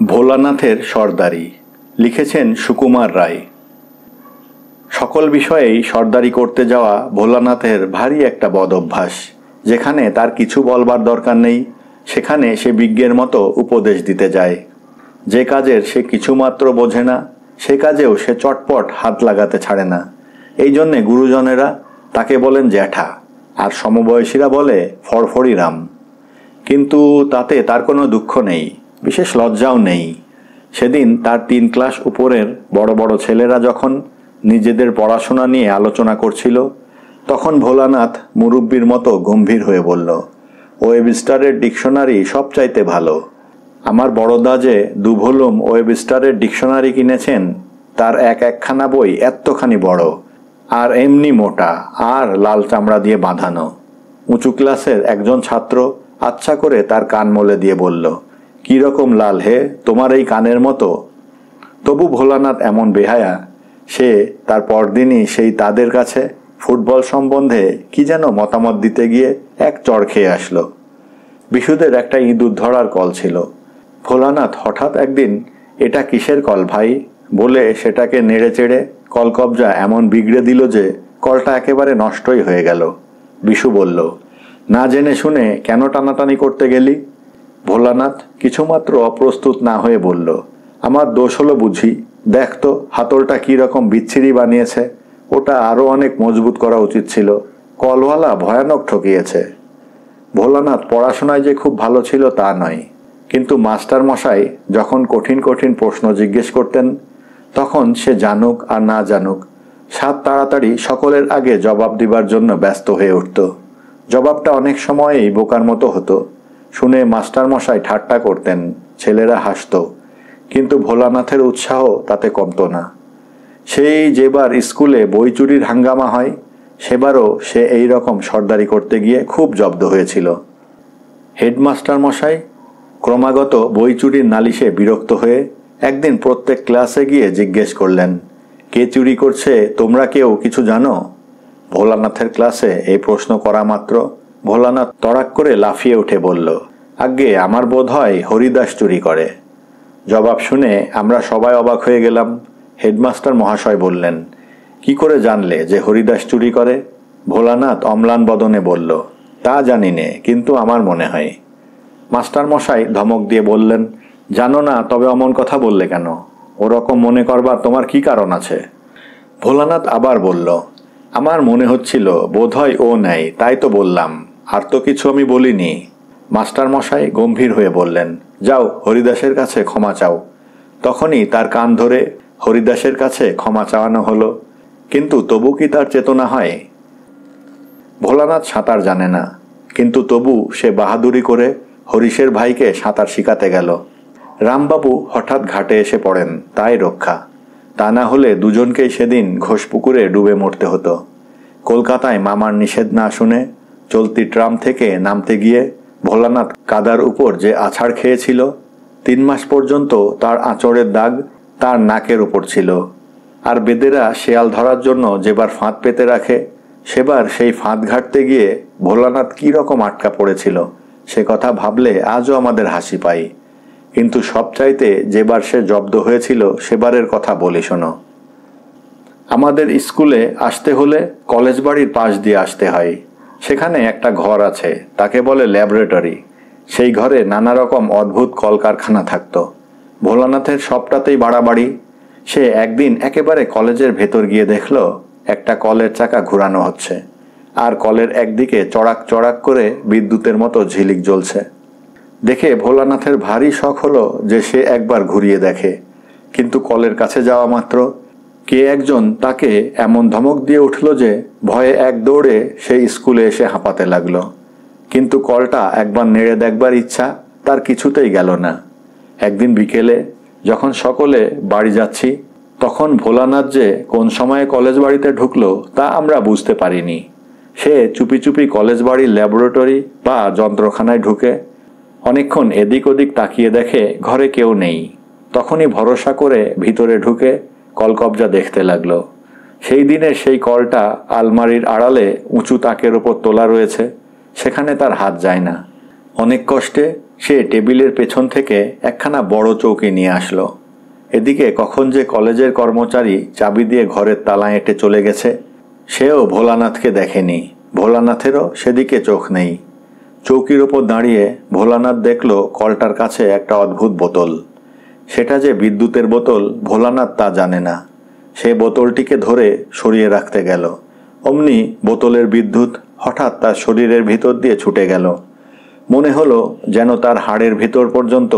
ভোলানাথের সর্দারি লিখেছেন সুকুমার রায়। সকল বিষয়েই সর্দারি করতে যাওয়া ভোলানাথের ভারী একটা বদ অভ্যাস। যেখানে তার কিছু বলবার দরকার নেই সেখানে সে বিজ্ঞের মতো উপদেশ দিতে যায়। যে কাজের সে কিছুমাত্র বোঝে না সে কাজেও সে চটপট হাত লাগাতে ছাড়ে না। এই জন্যে গুরুজনেরা তাকে বলেন জ্যাঠা আর সমবয়সীরা বলে ফরফরি রাম। কিন্তু তাতে তার কোনো দুঃখ নেই, বিশেষ লজ্জাও নেই। সেদিন তার 3 ক্লাস উপরের বড় বড় ছেলেরা যখন নিজেদের পড়াশোনা নিয়ে আলোচনা করছিল তখন ভোলানাথ মুরব্বির মতো গম্ভীর হয়ে বলল, ওয়েবস্টারের ডিকশনারি সবচাইতে ভালো। আমার বড়দা যে 2 ভলিউম ওয়েবস্টারের ডিকশনারি কিনেছেন তার একখানা বই এতখানি বড় আর এমনি মোটা আর লাল চামড়া দিয়ে বাঁধানো। উঁচু ক্লাসের একজন ছাত্র আচ্ছা করে তার কান মলে দিয়ে বলল, কি রকম লাল হে, তোমার এই কানের মতো? তবু ভোলানাথ এমন বেহায়া, সে তার পরদিনই সেই তাদের কাছে ফুটবল সম্বন্ধে কি যেন মতামত দিতে গিয়ে এক চড় খেয়ে আসলো। বিশুদের একটা ইঁদুর ধরার কল ছিল। ভোলানাথ হঠাৎ একদিন, এটা কিসের কল ভাই বলে সেটাকে নেড়ে চেড়ে কলকবজা এমন বিগড়ে দিল যে কলটা একেবারে নষ্টই হয়ে গেল। বিশু বলল, না জেনে শুনে কেন টানাটানি করতে গেলি? ভোলানাথ কিছুমাত্র অপ্রস্তুত না হয়ে বলল, আমার দোষ হলো বুঝি, দেখ তো হাতলটা কি রকম বিচ্ছিরি বানিয়েছে, ওটা আরো অনেক মজবুত করা উচিত ছিল। কলওয়ালা ভয়ানক ঠকিয়েছে। ভোলানাথ পড়াশোনায় যে খুব ভালো ছিল তা নয়, কিন্তু মাস্টার মশাই যখন কঠিন কঠিন প্রশ্ন জিজ্ঞেস করতেন তখন সে জানুক আর না জানুক সাত তাড়াতাড়ি সকলের আগে জবাব দিবার জন্য ব্যস্ত হয়ে উঠত। জবাবটা অনেক সময়েই বোকার মতো হতো। শুনে মাস্টার মশাই ঠাট্টা করতেন, ছেলেরা হাসত, কিন্তু ভোলানাথের উৎসাহ তাতে কমত না। সেই যেবার স্কুলে বই চুরির হাঙ্গামা হয় সেবারও সে এই রকম সর্দারি করতে গিয়ে খুব জব্দ হয়েছিল। হেডমাস্টার মশাই ক্রমাগত বই চুরির নালিশে বিরক্ত হয়ে একদিন প্রত্যেক ক্লাসে গিয়ে জিজ্ঞেস করলেন, কে চুরি করছে তোমরা কেউ কিছু জানো? ভোলানাথের ক্লাসে এই প্রশ্ন করা মাত্র ভোলানাথ তড়াক করে লাফিয়ে উঠে বলল, আজ্ঞে আমার বোধ হয় হরিদাস চুরি করে। জবাব শুনে আমরা সবাই অবাক হয়ে গেলাম। হেডমাস্টার মহাশয় বললেন, কি করে জানলে যে হরিদাস চুরি করে? ভোলানাথ অম্লান বদনে বলল, তা জানি নে, কিন্তু আমার মনে হয়। মাস্টার মশাই ধমক দিয়ে বললেন, জানো না তবে অমন কথা বললে কেন? ওরকম মনে করবার তোমার কি কারণ আছে? ভোলানাথ আবার বলল, আমার মনে হচ্ছিল বোধহয় ও নেয়, তাই তো বললাম, আর তো কিছু আমি বলিনি। মাস্টার মশাই গম্ভীর হয়ে বললেন, যাও হরিদাসের কাছে ক্ষমা চাও। তখনই তার কান ধরে হরিদাসের কাছে ক্ষমা চাওয়ানো হলো। কিন্তু তবু কি তার চেতনা হয়? ভোলানাথ সাঁতার জানে না, কিন্তু তবু সে বাহাদুরি করে হরিশের ভাইকে সাঁতার শিখাতে গেল। রামবাবু হঠাৎ ঘাটে এসে পড়েন, তাই রক্ষা। তা না হলে দুজনকেই সেদিন ঘোষপুকুরে ডুবে মরতে হতো। কলকাতায় মামার নিষেধ না শুনে চলতি ট্রাম থেকে নামতে গিয়ে ভোলানাথ কাদার উপর যে আছাড় খেয়েছিল 3 মাস পর্যন্ত তার আঁচড়ের দাগ তার নাকের উপর ছিল। আর বেদেরা শেয়াল ধরার জন্য যেবার ফাঁদ পেতে রাখে সেবার সেই ফাঁদ ঘাটতে গিয়ে ভোলানাথ কি রকম আটকা পড়েছিল সে কথা ভাবলে আজও আমাদের হাসি পায়। কিন্তু সবচাইতে যেবার সে জব্দ হয়েছিল সেবারের কথা বলি শোনো। আমাদের স্কুলে আসতে হলে কলেজ বাড়ির পাশ দিয়ে আসতে হয়। সেখানে একটা ঘর আছে, তাকে বলে ল্যাবরেটরি। সেই ঘরে নানা রকম অদ্ভুত কলকারখানা থাকতো। ভোলানাথের সবটাতেই বাড়াবাড়ি। সে একদিন একেবারে কলেজের ভেতর গিয়ে দেখল একটা কলের চাকা ঘুরানো হচ্ছে, আর কলের একদিকে চড়াক চড়াক করে বিদ্যুতের মতো ঝিলিক জ্বলছে। দেখে ভোলানাথের ভারী শখ হলো যে সে একবার ঘুরিয়ে দেখে। কিন্তু কলের কাছে যাওয়া মাত্র কে একজন তাকে এমন ধমক দিয়ে উঠল যে ভয়ে এক দৌড়ে সেই স্কুলে এসে হাঁপাতে লাগলো। কিন্তু কলটা একবার নেড়ে দেখবার ইচ্ছা তার কিছুতেই গেল না। একদিন বিকেলে যখন সকলে বাড়ি যাচ্ছি তখন ভোলানাথ যে কোন সময়ে কলেজ বাড়িতে ঢুকলো তা আমরা বুঝতে পারিনি। সে চুপি চুপি কলেজ বাড়ির ল্যাবরেটরি বা যন্ত্রখানায় ঢুকে অনেকক্ষণ এদিক ওদিক তাকিয়ে দেখে ঘরে কেউ নেই। তখনই ভরসা করে ভিতরে ঢুকে কলকবজা দেখতে লাগলো। সেই দিনের সেই কলটা আলমারির আড়ালে উঁচু তাকের ওপর তোলা রয়েছে, সেখানে তার হাত যায় না। অনেক কষ্টে সে টেবিলের পেছন থেকে একখানা বড় চৌকি নিয়ে আসলো। এদিকে কখন যে কলেজের কর্মচারী চাবি দিয়ে ঘরের তালা এঁটে চলে গেছে, সেও ভোলানাথকে দেখেনি। ভোলানাথেরও সেদিকে চোখ নেই। চৌকির ওপর দাঁড়িয়ে ভোলানাথ দেখল কলটার কাছে একটা অদ্ভুত বোতল। সেটা যে বিদ্যুতের বোতল ভোলানাথ তা জানে না। সে বোতলটিকে ধরে সরিয়ে রাখতে গেল। অমনি বোতলের বিদ্যুৎ হঠাৎ তার শরীরের ভিতর দিয়ে ছুটে গেল। মনে হলো যেন তার হাড়ের ভিতর পর্যন্ত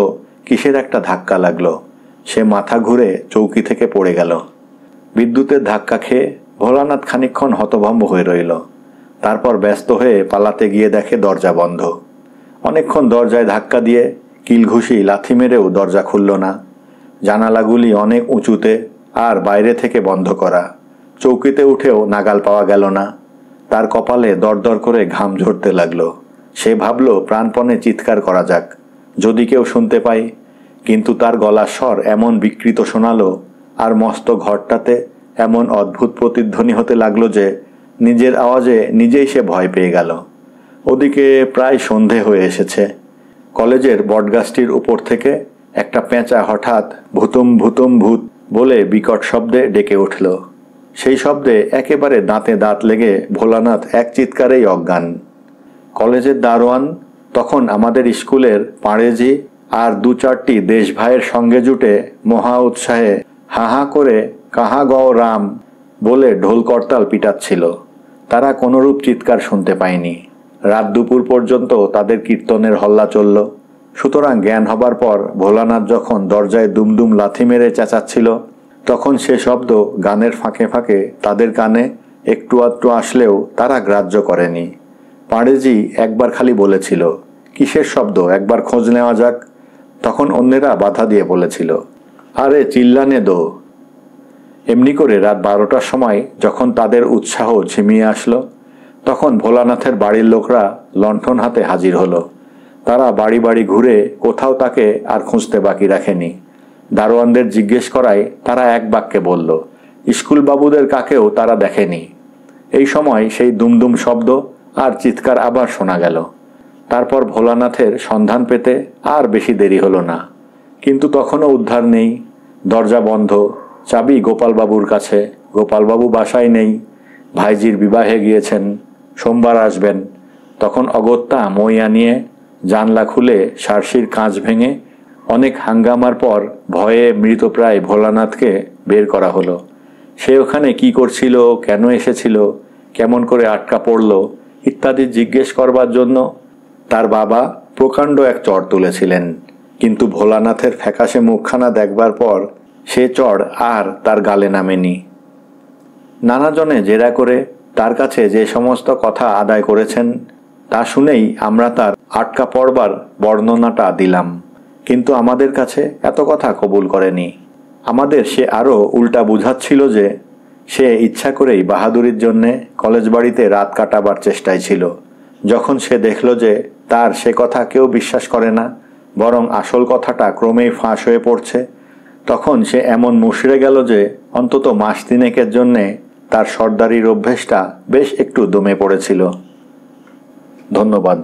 কিসের একটা ধাক্কা লাগলো। সে মাথা ঘুরে চৌকি থেকে পড়ে গেল। বিদ্যুতের ধাক্কা খেয়ে ভোলানাথ খানিকক্ষণ হতভম্ব হয়ে রইল। তারপর ব্যস্ত হয়ে পালাতে গিয়ে দেখে দরজা বন্ধ। অনেকক্ষণ দরজায় ধাক্কা দিয়ে কিলঘুষি লাথি মেরেও দরজা খুলল না। জানালাগুলি অনেক উঁচুতে আর বাইরে থেকে বন্ধ করা। চৌকিতে উঠেও নাগাল পাওয়া গেল না। তার কপালে দরদর করে ঘাম ঝরতে লাগলো। সে ভাবল প্রাণপণে চিৎকার করা যাক, যদি কেউ শুনতে পায়। কিন্তু তার গলার স্বর এমন বিকৃত শোনালো আর মস্ত ঘরটাতে এমন অদ্ভুত প্রতিধ্বনি হতে লাগলো যে নিজের আওয়াজে নিজেই সে ভয় পেয়ে গেল। ওদিকে প্রায় সন্ধে হয়ে এসেছে। কলেজের বটগাছটির উপর থেকে একটা পেঁচা হঠাৎ ভুতুম ভুতুম ভূত বলে বিকট শব্দে ডেকে উঠল। সেই শব্দে একেবারে দাঁতে দাঁত লেগে ভোলানাথ এক চিৎকারেই অজ্ঞান। কলেজের দারোয়ান তখন আমাদের স্কুলের পাড়েজি আর দু চারটি দেশ ভাইয়ের সঙ্গে জুটে মহা উৎসাহে হা হা করে কাহা গও রাম বলে ঢোল করতাল পিটাচ্ছিল। তারা কোনরূপ চিৎকার শুনতে পায়নি। রাত দুপুর পর্যন্ত তাদের কীর্তনের হল্লা চলল। সুতরাং জ্ঞান হবার পর ভোলানাথ যখন দরজায় দুমদুম লাথি মেরে চেঁচাচ্ছিল, তখন সে শব্দ গানের ফাঁকে ফাঁকে তাদের কানে একটু আধটু আসলেও তারা গ্রাহ্য করেনি। পাড়েজি একবার খালি বলেছিল, কিসের শব্দ, একবার খোঁজ নেওয়া যাক। তখন অন্যেরা বাধা দিয়ে বলেছিল, আরে চিল্লানে দো। এমনি করে রাত 12টার সময় যখন তাদের উৎসাহ ঝিমিয়ে আসলো, তখন ভোলানাথের বাড়ির লোকরা লণ্ঠন হাতে হাজির হলো। তারা বাড়ি বাড়ি ঘুরে কোথাও তাকে আর খুঁজতে বাকি রাখেনি। দারোয়ানদের জিজ্ঞেস করায় তারা এক বাক্যে বলল, স্কুল বাবুদের কাকেও তারা দেখেনি। এই সময় সেই দুমদুম শব্দ আর চিৎকার আবার শোনা গেল। তারপর ভোলানাথের সন্ধান পেতে আর বেশি দেরি হলো না। কিন্তু তখনও উদ্ধার নেই। দরজা বন্ধ, চাবি গোপালবাবুর কাছে। গোপালবাবু বাসায় নেই, ভাইজির বিবাহে গিয়েছেন, সোমবার আসবেন। তখন অগত্যা মই আনিয়ে জানলা খুলে সার্সির কাঁচ ভেঙে অনেক হাঙ্গামার পর ভয়ে মৃতপ্রায় ভোলানাথকে বের করা হলো। সে ওখানে কি করছিল, কেন এসেছিল, কেমন করে আটকা পড়ল ইত্যাদি জিজ্ঞেস করবার জন্য তার বাবা প্রকাণ্ড এক চড় তুলেছিলেন। কিন্তু ভোলানাথের ফ্যাকাশে মুখখানা দেখবার পর সে চড় আর তার গালে নামেনি। নানাজনে জেরা করে তার কাছে যে সমস্ত কথা আদায় করেছেন তা শুনেই আমরা তার আটকা পড়বার বর্ণনাটা দিলাম। কিন্তু আমাদের কাছে এত কথা কবুল করেনি। আমাদের সে আরও উল্টা বুঝাচ্ছিল যে সে ইচ্ছা করেই বাহাদুরির জন্যে কলেজ বাড়িতে রাত কাটাবার চেষ্টায় ছিল। যখন সে দেখল যে তার সে কথা কেউ বিশ্বাস করে না, বরং আসল কথাটা ক্রমেই ফাঁস হয়ে পড়ছে, তখন সে এমন মুষড়ে গেল যে অন্তত মাস তিনেকের জন্যে তার সর্দারির অভ্যেসটা বেশ একটু দমে পড়েছিল। ধন্যবাদ।